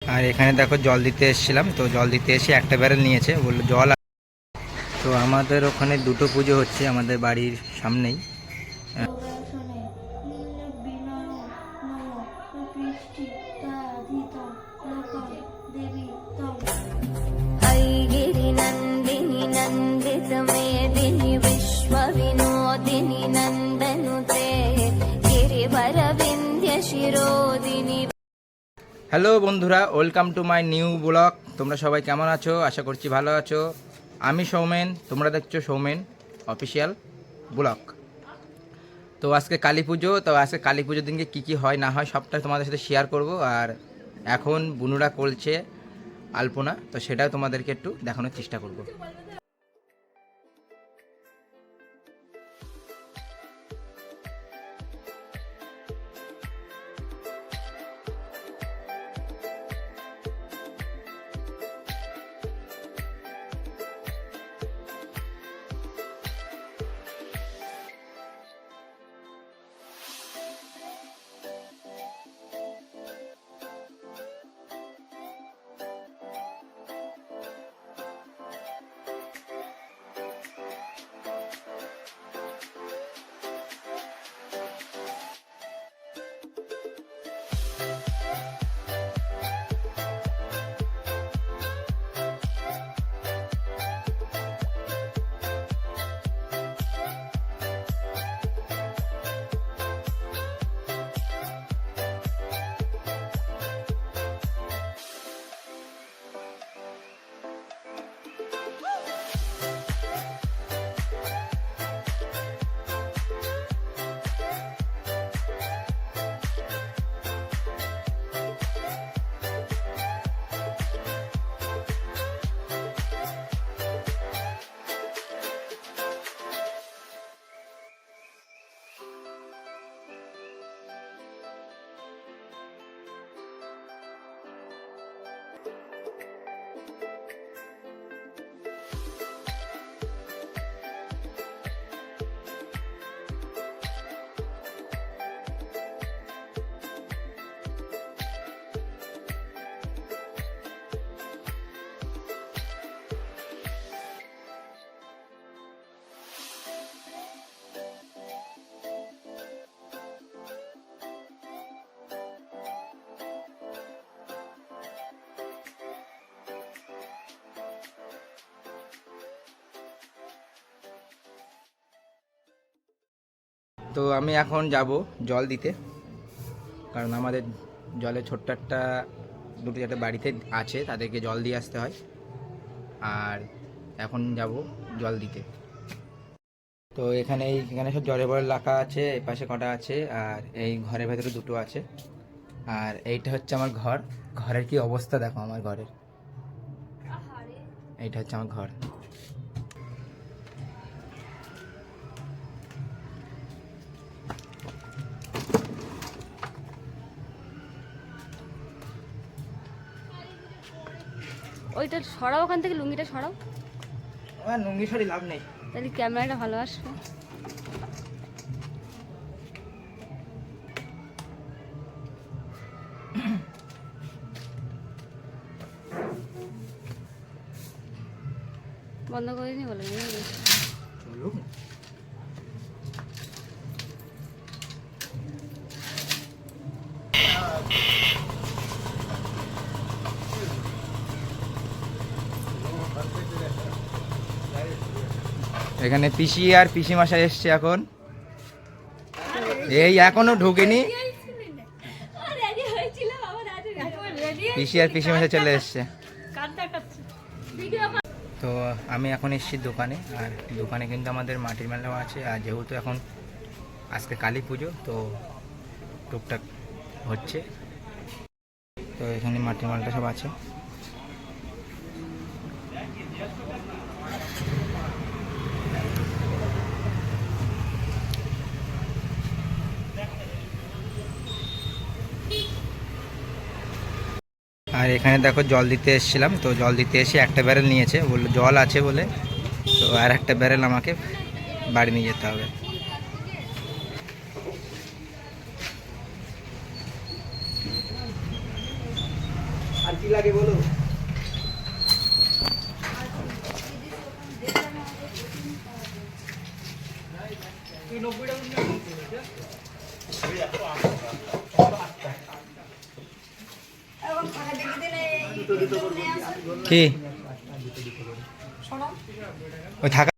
আর এখানে দেখো জল দিতে এসেছিলাম, তো জল দিতে এসে একটা ব্যারেল নিয়েছে, বললো জল। তো আমাদের ওখানে দুটো পুজো হচ্ছে আমাদের বাড়ির সামনেই। হ্যালো বন্ধুরা, welcome to my new blog. তোমরা সবাই কেমন আছো? আশা করছি ভালো আছো। আমি সৌমেন, তোমরা দেখছো সৌমেন অফিসিয়াল ব্লগ। তো আজকে কালী পুজো, তো আজকে কালী পুজোর দিনকে কী কী হয় না হয় সবটা তোমাদের সাথে শেয়ার করব। আর এখন বুনুরা করছে আলপনা, তো সেটাও তোমাদেরকে একটু দেখানোর চেষ্টা করব। তো আমি এখন যাব জল দিতে, কারণ আমাদের জলে ছোট্ট একটা দুটো একটা বাড়িতে আছে, তাদেরকে জল দিয়ে আসতে হয়। আর এখন যাব জল দিতে। তো এখানে সব জলের বড় রাখা আছে, এই পাশে কটা আছে, আর এই ঘরের ভেতরে দুটো আছে। আর এইটা হচ্ছে আমার ঘর। ঘরের কি অবস্থা দেখো, আমার ঘরের এইটা হচ্ছে আমার ঘর। ওইটা সরাও, ওখান থেকে লুঙ্গিটা সরাও। আমার লুঙ্গি সরি লাভ নেই, তাহলে ক্যামেরাটা ভালো আসবে। বন্ধ করে নি বলে চলুন। এখানে পিসি আর পিসি মশাই এসছে এখন, এই এখনো ঢোকেনি। পিসি আর পিসি মশাই চলে এসছে। তো আমি এখন এসেছি দোকানে, আর দোকানে কিন্তু আমাদের মাটির মেলাও আছে। আর যেহেতু এখন আজকে কালী পুজো, তো টুকটাক হচ্ছে। তো এখানে মাটির মেলাটা সব আছে। আর এখানে দেখো জল দিতে এসেছিলাম, তো জল দিতে এসে একটা ব্যারেল নিয়েছে, বললো জল আছে বলে। তো আর একটা ব্যারেল আমাকে বাড়ি নিয়ে যেতে হবে। কি লাগে বলো? কি ওই থাকা।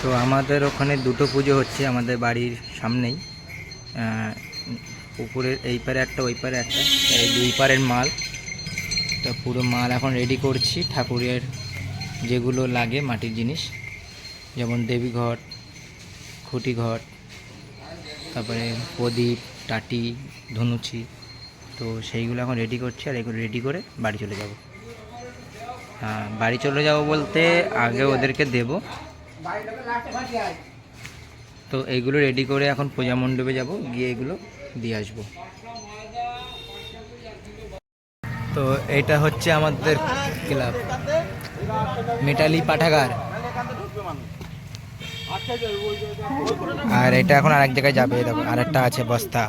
তো আমাদের ওখানে দুটো পুজো হচ্ছে আমাদের বাড়ির সামনেই, পুকুরের এই পারে একটা ওই পারে একটা, এই দুই পারের মাল। তো পুরো মাল এখন রেডি করছি, ঠাকুরের যেগুলো লাগে মাটির জিনিস, যেমন দেবীঘট, খুঁটিঘট, তারপরে প্রদীপ, টাটি, ধনুচি। তো সেইগুলো এখন রেডি করছি, আর এগুলো রেডি করে বাড়ি চলে যাব। হ্যাঁ, বাড়ি চলে যাব বলতে আগে ওদেরকে দেব। তো এইগুলো রেডি করে এখন পূজা মণ্ডপে যাব, গিয়ে এগুলো দিয়ে আসবো। তো এটা হচ্ছে আমাদের ক্লাব, মেটালি পাঠাগার। আর এটা এখন আরেক জায়গায় যাবে, দেখো আরেকটা আছে বস্তা।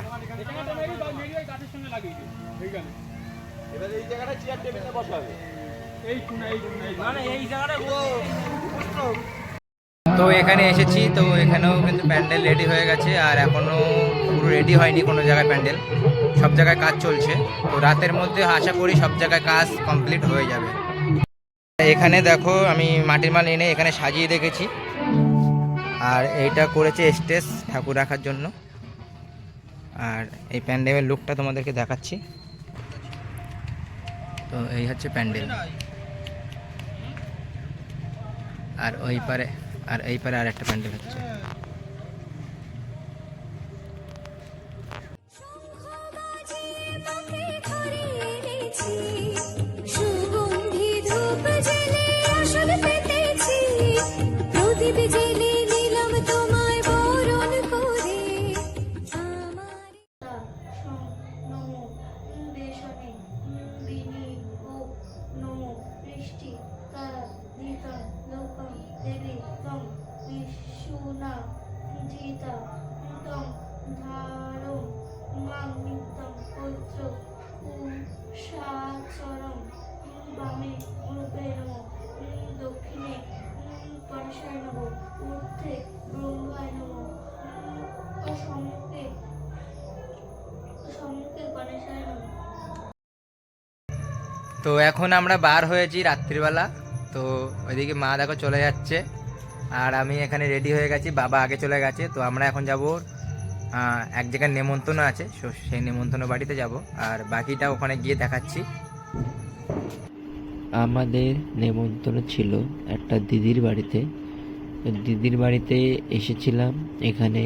তো এখানে এসেছি, তো এখানেও কিন্তু প্যান্ডেল রেডি হয়ে গেছে, আর এখনও পুরো রেডি হয়নি কোনো জায়গায় প্যান্ডেল, সব জায়গায় কাজ চলছে। তো রাতের মধ্যে আশা করি সব জায়গায় কাজ কমপ্লিট হয়ে যাবে। এখানে দেখো আমি মাটির মাল এনে এখানে সাজিয়ে রেখেছি, আর এইটা করেছে স্টেজ ঠাকুর রাখার জন্য। আর এই প্যান্ডেলের লুকটা তোমাদেরকে দেখাচ্ছি। তো এই হচ্ছে প্যান্ডেল, আর ওই পারে আর একটা প্যান্ডেল হচ্ছে। তো এখন আমরা বার হয়েছি রাত্রিবেলা। তো ওইদিকে মা দেখো চলে যাচ্ছে, আর আমি এখানে রেডি হয়ে গেছি, বাবা আগে চলে গেছে। তো আমরা এখন যাব এক জায়গায় নেমন্তন্ন আছে, সেই নেমন্তন্ন বাড়িতে যাব, আর বাকিটা ওখানে গিয়ে দেখাচ্ছি। আমাদের নেমন্তন্ন ছিল একটা দিদির বাড়িতে। দিদির বাড়িতে এসেছিলাম, এখানে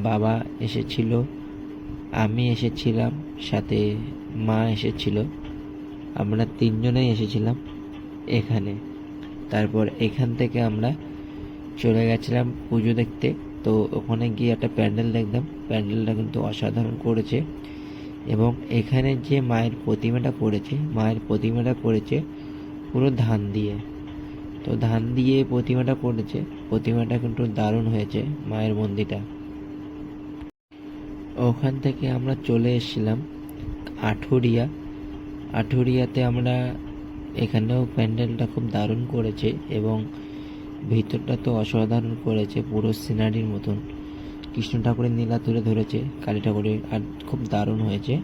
বাবা এসেছিল, আমি এসেছিলাম, সাথে মা এসেছিল, আমরা তিনজনেই এসেছিলাম এখানে। তারপর এখান থেকে আমরা চলে গেছিলাম পুজো দেখতে। তো ওখানে গিয়ে একটা প্যান্ডেল দেখলাম, প্যান্ডেলটা কিন্তু অসাধারণ করেছে। এবং এখানে যে মায়ের প্রতিমাটা করেছে পুরো ধান দিয়ে। তো ধান দিয়ে প্রতিমাটা কিন্তু দারুণ হয়েছে মায়ের মন্দিরটা। ওখান থেকে আমরা চলে এসেছিলাম আঠুরিয়াতে। আমরা এখানেও প্যান্ডেলটা খুব দারুণ করেছে, এবং ভিতরটা তো অসাধারণ করেছে, পুরো সিনারির মতন। কৃষ্ণ ঠাকুরের নীলা তুলে ধরেছে, কালী ঠাকুরের, আর খুব দারুণ হয়েছে।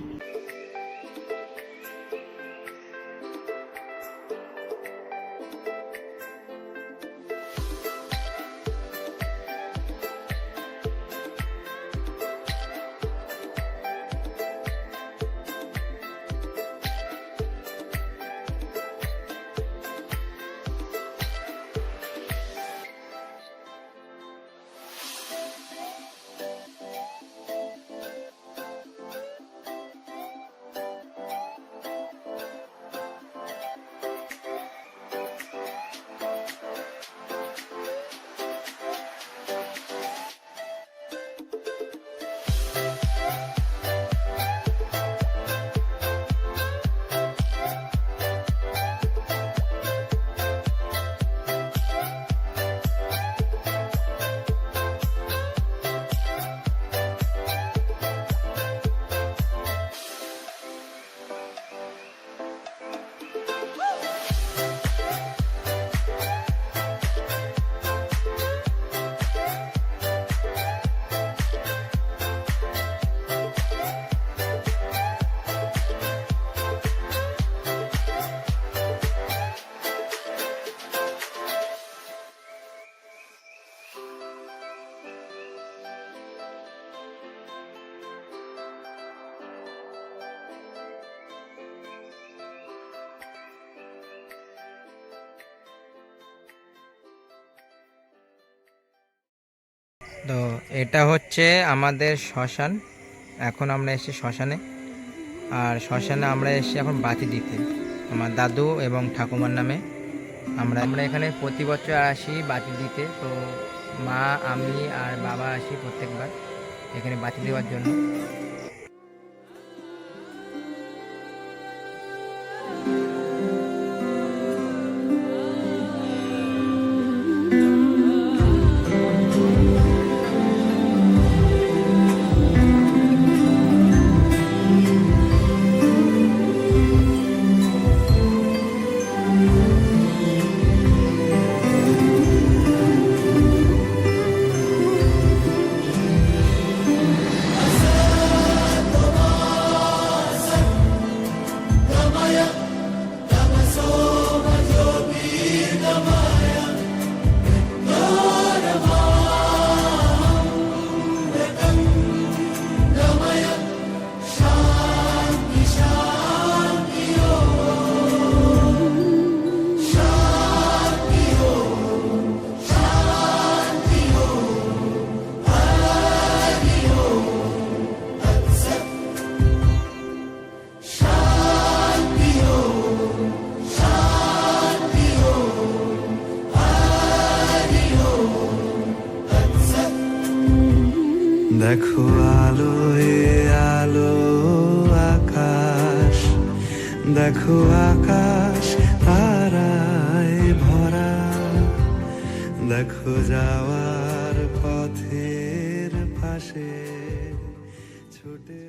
তো এটা হচ্ছে আমাদের শ্মশান। এখন আমরা এসেছি শ্মশানে, আর শ্মশানে আমরা এসেছি এখন বাতি দিতে আমার দাদু এবং ঠাকুমার নামে। আমরা এখানে প্রতি বছর আসি বাতি দিতে। তো মা, আমি আর বাবা আসি প্রত্যেকবার এখানে বাতি দেওয়ার জন্য। দেখো আলোয় আলো আকাশ, দেখো আকাশ তারায় ভরা, দেখো যাওয়ার পথের পাশে ছুটে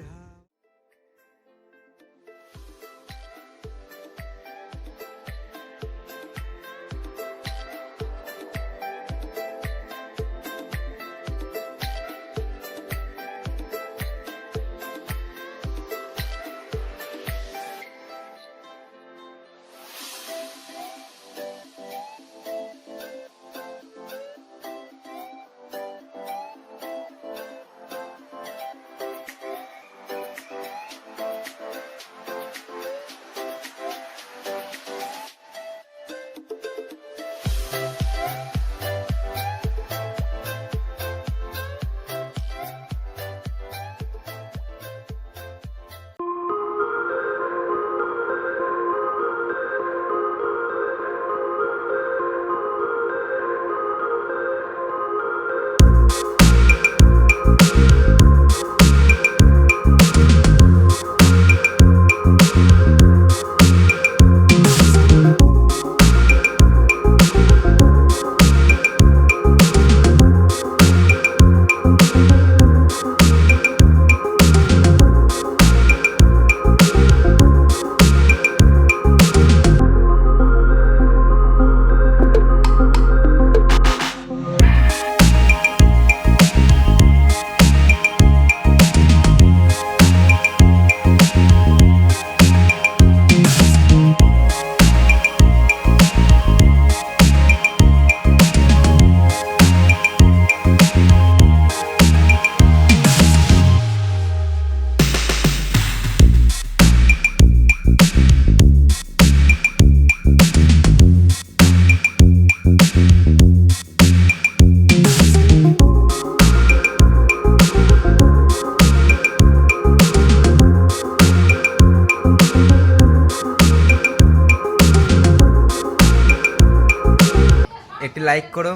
একটি লাইক করো,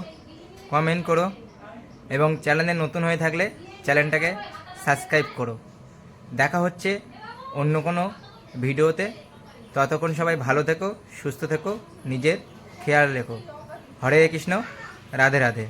কমেন্ট করো এবং চ্যানেলে নতুন হয়ে থাকলে চ্যানেলটাকে সাবস্ক্রাইব করো। দেখা হচ্ছে অন্য কোনো ভিডিওতে। ততক্ষণ সবাই ভালো থেকো, সুস্থ থেকো, নিজের খেয়াল রেখো। হরে কৃষ্ণ, রাধে রাধে।